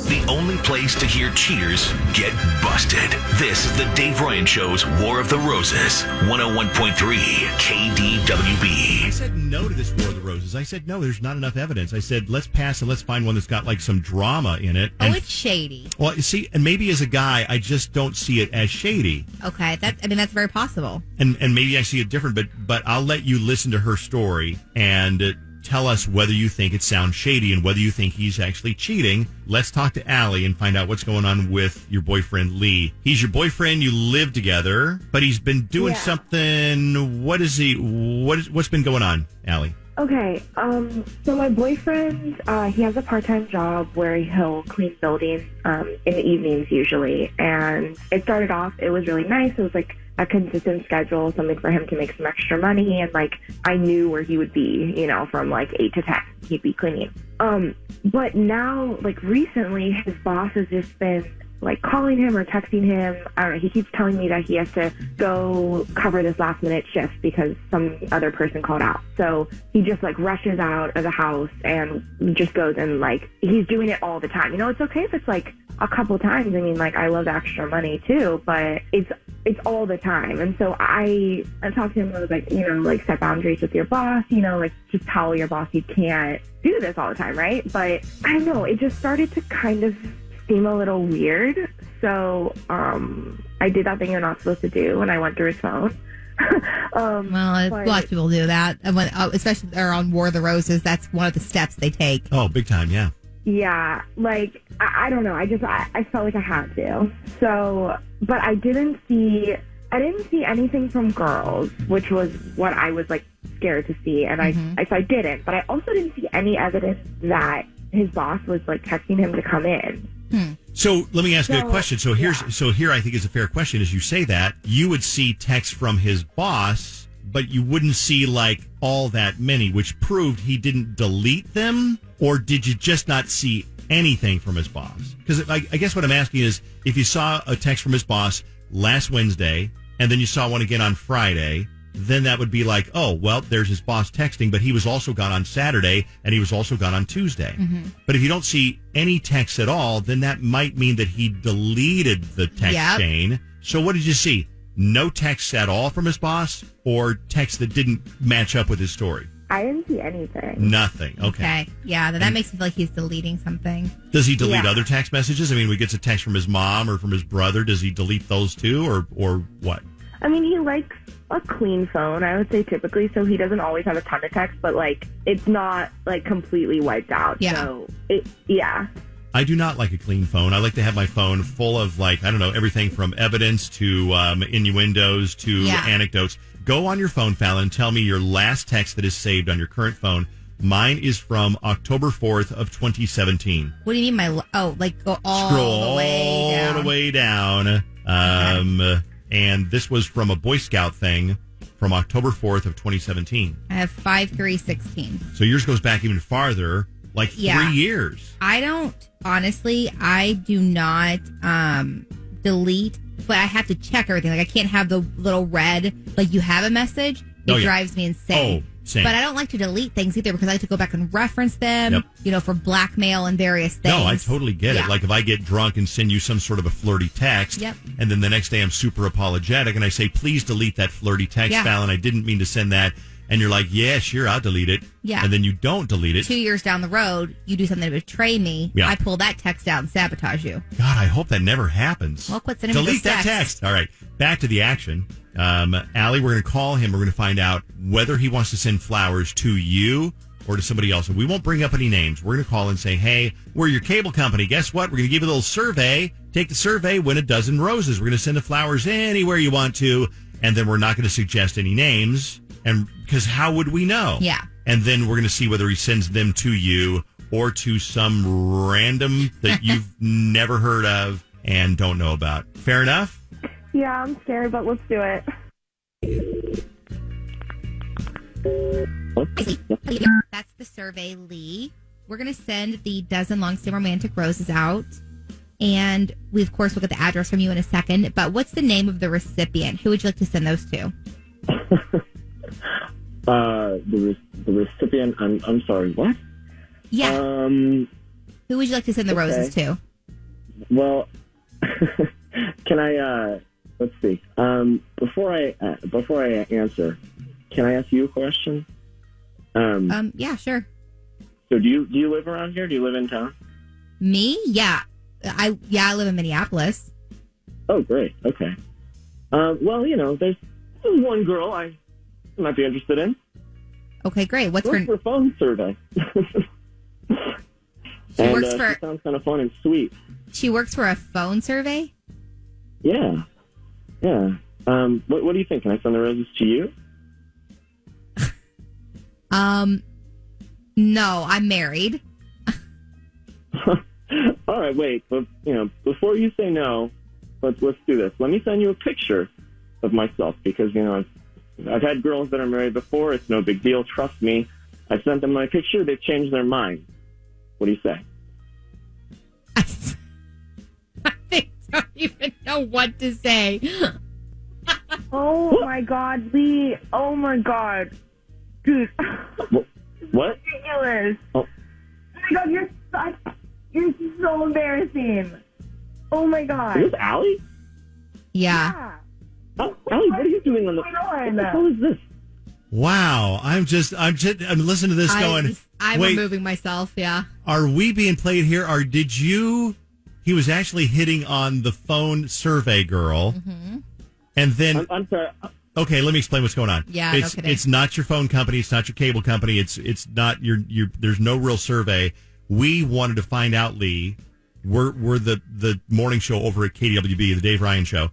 the only place to hear cheaters get busted. This is the Dave Ryan Show's War of the Roses, 101.3 KDWB. I said no to this War of the Roses. I said, no, there's not enough evidence. I said, let's pass and let's find one that's got like some drama in it. And, it's shady. Well, you see, and maybe as a guy, I just don't see it as shady. Okay, that's very possible. And maybe I see it different, but I'll let you listen to her story and tell us whether you think it sounds shady and whether you think he's actually cheating. Let's talk to Allie and find out what's going on with your boyfriend, Lee. He's your boyfriend. You live together, but he's been doing something. What's been going on, Allie? Okay, so my boyfriend, he has a part-time job where he'll clean buildings in the evenings usually. And it started off, it was really nice. It was like a consistent schedule, something for him to make some extra money. And like, I knew where he would be, from like 8 to 10, he'd be cleaning. But now, like recently, his boss has just been like calling him or texting him. I don't know. He keeps telling me that he has to go cover this last minute shift because some other person called out. So he just like rushes out of the house and just goes and like, he's doing it all the time. It's okay if it's like a couple times. I mean, like I love the extra money too, but it's all the time. And so I talked to him. I was like, like set boundaries with your boss, like just tell your boss you can't do this all the time. Right. But I don't know. It just started to kind of seem a little weird. So I did that thing you're not supposed to do when I went through his phone. Well, lots of people do that. And when, especially they're on War of the Roses, that's one of the steps they take. Oh, big time, yeah. Yeah, like, I don't know. I felt like I had to. So, but I didn't see anything from girls, which was what I was like scared to see. And so I didn't. But I also didn't see any evidence that his boss was like texting him to come in. So let me ask you a question. So here I think is a fair question. As you say that, you would see texts from his boss, but you wouldn't see like all that many, which proved he didn't delete them, or did you just not see anything from his boss? Because I guess what I'm asking is, if you saw a text from his boss last Wednesday and then you saw one again on Friday, then that would be like, oh, well, there's his boss texting, but he was also gone on Saturday and he was also gone on Tuesday. Mm-hmm. But if you don't see any texts at all, then that might mean that he deleted the text chain. So what did you see? No texts at all from his boss, or texts that didn't match up with his story? I didn't see anything. Nothing. Okay. Yeah, that makes me feel like he's deleting something. Does he delete other text messages? I mean, we get a text from his mom or from his brother. Does he delete those too, or what? I mean, he likes a clean phone, I would say, typically, so he doesn't always have a ton of text, but, like, it's not, like, completely wiped out. Yeah. So, I do not like a clean phone. I like to have my phone full of, like, I don't know, everything from evidence to innuendos to anecdotes. Go on your phone, Fallon, and tell me your last text that is saved on your current phone. Mine is from October 4th of 2017. What do you mean go all Scroll the way down? All the way down. Okay. And this was from a Boy Scout thing from October 4th of 2017. I have 5/3/16. So yours goes back even farther, like 3 years. I do not delete, but I have to check everything. Like I can't have the little red, like you have a message. It drives me insane. Oh, same. But I don't like to delete things either because I like to go back and reference them, for blackmail and various things. No, I totally get it. Like if I get drunk and send you some sort of a flirty text, and then the next day I'm super apologetic and I say, please delete that flirty text, Fallon. I didn't mean to send that. And you're like, yeah, sure, I'll delete it. Yeah. And then you don't delete it. 2 years down the road, you do something to betray me. Yeah. I pull that text out and sabotage you. God, I hope that never happens. Well, quit sending me delete that text. All right, back to the action. Allie, we're going to call him. We're going to find out whether he wants to send flowers to you or to somebody else. And we won't bring up any names. We're going to call and say, hey, we're your cable company. Guess what? We're going to give you a little survey. Take the survey, win a dozen roses. We're going to send the flowers anywhere you want to. And then we're not going to suggest any names. And because how would we know? Yeah. And then we're going to see whether he sends them to you or to some random that you've never heard of and don't know about. Fair enough? Yeah, I'm scared, but let's do it. That's the survey, Lee. We're going to send the dozen long-stem romantic roses out. And we, of course, will get the address from you in a second. But what's the name of the recipient? Who would you like to send those to? The recipient. I'm sorry. What? Yeah. Who would you like to send the roses to? Well, can I? Let's see. Before I answer, can I ask you a question? Yeah, sure. So do you live around here? Do you live in town? Me? Yeah. I live in Minneapolis. Oh, great. Okay. Well, there's one girl I might be interested in. Okay, great. What's Works for a phone survey. She works for. She sounds kind of fun and sweet. She works for a phone survey? Yeah. What do you think? Can I send the roses to you? No, I'm married. All right, wait. But, before you say no, let's do this. Let me send you a picture of myself because I've had girls that are married before. It's no big deal. Trust me. I sent them my picture. They've changed their mind. What do you say? I don't even know what to say. Oh my God, Lee! Oh my God, dude! What? Ridiculous! Oh my God, you're so embarrassing. Oh my God! Is this Allie? Yeah. Oh, Allie, what are you doing on the? What the hell is this? Wow, I'm listening to this going. I'm wait, removing myself. Yeah. Are we being played here? Or did you? He was actually hitting on the phone survey girl, and then I'm sorry. Okay, let me explain what's going on. Yeah, it's not your phone company. It's not your cable company. It's not your. There's no real survey. We wanted to find out, Lee. We're the morning show over at KWB, the Dave Ryan Show,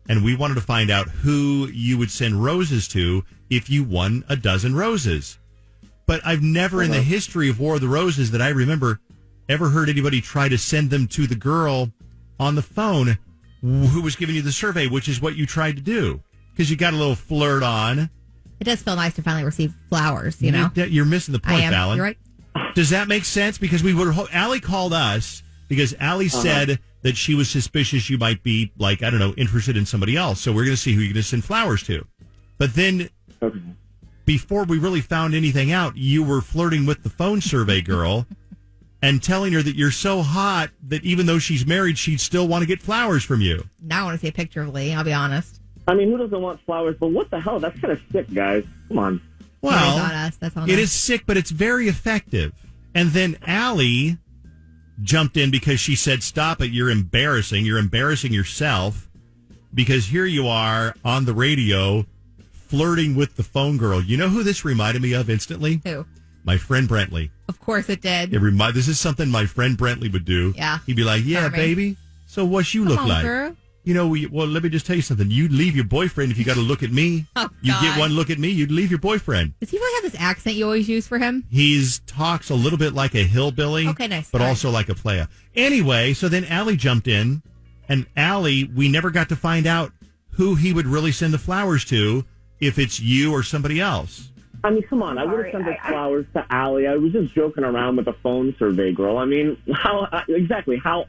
and we wanted to find out who you would send roses to if you won a dozen roses. But I've never in the history of War of the Roses that I remember ever heard anybody try to send them to the girl on the phone who was giving you the survey, which is what you tried to do. Because you got a little flirt on. It does feel nice to finally receive flowers, you know? You're missing the point, Fallon. You're right. Does that make sense? Because Allie called us because Allie said that she was suspicious you might be, like, I don't know, interested in somebody else. So we're going to see who you're going to send flowers to. But then, before we really found anything out, you were flirting with the phone survey girl and telling her that you're so hot that even though she's married, she'd still want to get flowers from you. Now I want to see a picture of Lee, I'll be honest. I mean, who doesn't want flowers? But what the hell? That's kind of sick, guys. Come on. Well, that's on it us. is sick, but it's very effective. And then Allie jumped in because she said, stop it, you're embarrassing. You're embarrassing yourself because here you are on the radio flirting with the phone girl. You know who this reminded me of instantly? Who? My friend Brentley. Of course it did. This is something my friend Brentley would do. Yeah. He'd be like, yeah, Charming. baby, so what you look like? Girl. Well, let me just tell you something. You'd leave your boyfriend if you got to look at me. Oh, you God. get one look at me, you'd leave your boyfriend. Does he really have this accent you always use for him? He talks a little bit like a hillbilly. Okay, nice. But All also like a playa. Anyway, so then Allie jumped in, and Allie, we never got to find out who he would really send the flowers to, if it's you or somebody else. I mean, come on. I would have sent the flowers to Allie. I was just joking around with a phone survey girl. I mean, how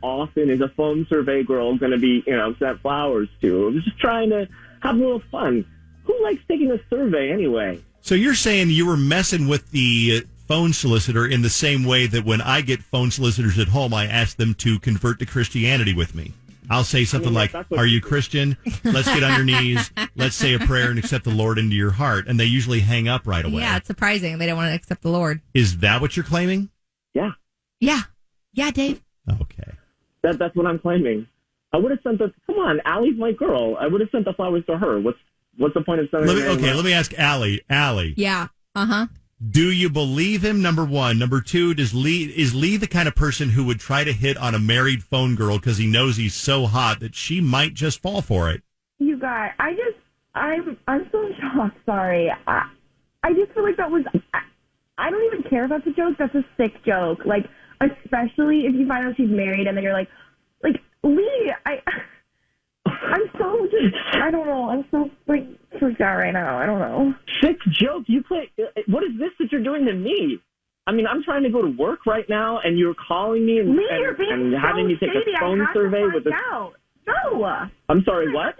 often is a phone survey girl going to be, sent flowers to? I was just trying to have a little fun. Who likes taking a survey anyway? So you're saying you were messing with the phone solicitor in the same way that when I get phone solicitors at home, I ask them to convert to Christianity with me. I'll say something like, are you Christian? Let's get on your knees. Let's say a prayer and accept the Lord into your heart. And they usually hang up right away. Yeah, it's surprising. They don't want to accept the Lord. Is that what you're claiming? Yeah. Yeah. Yeah, Dave. Okay. That's what I'm claiming. I would have sent come on, Allie's my girl. I would have sent the flowers to her. What's the point of sending let me ask Allie. Allie. Yeah. Uh-huh. Do you believe him, number one? Number two, is Lee the kind of person who would try to hit on a married phone girl because he knows he's so hot that she might just fall for it? You guys, I'm so shocked. Sorry. I just feel like that was, I don't even care if that's a joke. That's a sick joke. Like, especially if you find out she's married and then you're like, Lee, I'm so just, I don't know. I'm so, freaked out right now. I don't know. Sick joke? What is this that you're doing to me? I mean, I'm trying to go to work right now, and you're calling me and having me take a phone survey with this. No. I'm sorry, what?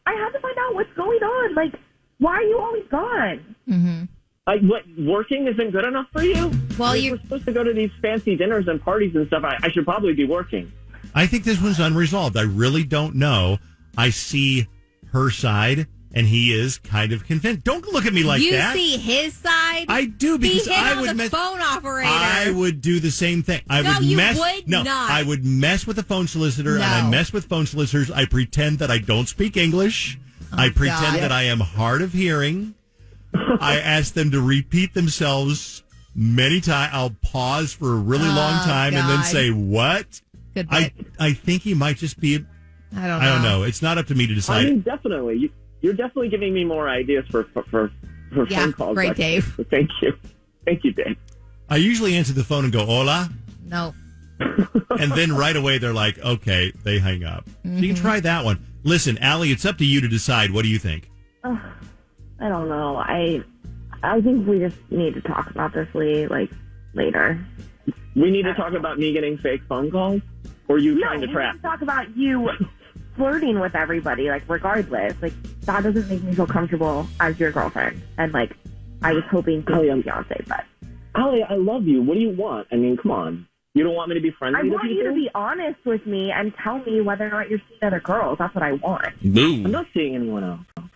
I have to find out what's going on. Why are you always gone? Mm-hmm. Working isn't good enough for you? Well, we're supposed to go to these fancy dinners and parties and stuff. I should probably be working. I think this one's unresolved. I really don't know. I see her side, and he is kind of convinced. Don't look at me like that. You see his side? I do, because I would mess. Phone operator. I would do the same thing. I would mess with a phone solicitor, and I mess with phone solicitors. I pretend that I don't speak English. I pretend that I am hard of hearing. I ask them to repeat themselves many times. I'll pause for a really long time and then say, what? I think he might just be... I don't know. It's not up to me to decide. I mean, definitely. You're definitely giving me more ideas for phone calls. Great, Dave. So thank you. Thank you, Dave. I usually answer the phone and go, hola. No. And then right away they're like, okay, they hang up. So you can try that one. Listen, Allie, it's up to you to decide. What do you think? I don't know. I think we just need to talk about this, Lee, later. We need to talk about me getting fake phone calls? Or you trying to trap? We need to talk about you flirting with everybody, regardless. That doesn't make me feel comfortable as your girlfriend. And, I was hoping to be your fiancé, but... Allie, I love you. What do you want? I mean, come on. You don't want me to be friendly with people? I want you to be honest with me and tell me whether or not you're seeing other girls. That's what I want. I'm not seeing anyone else.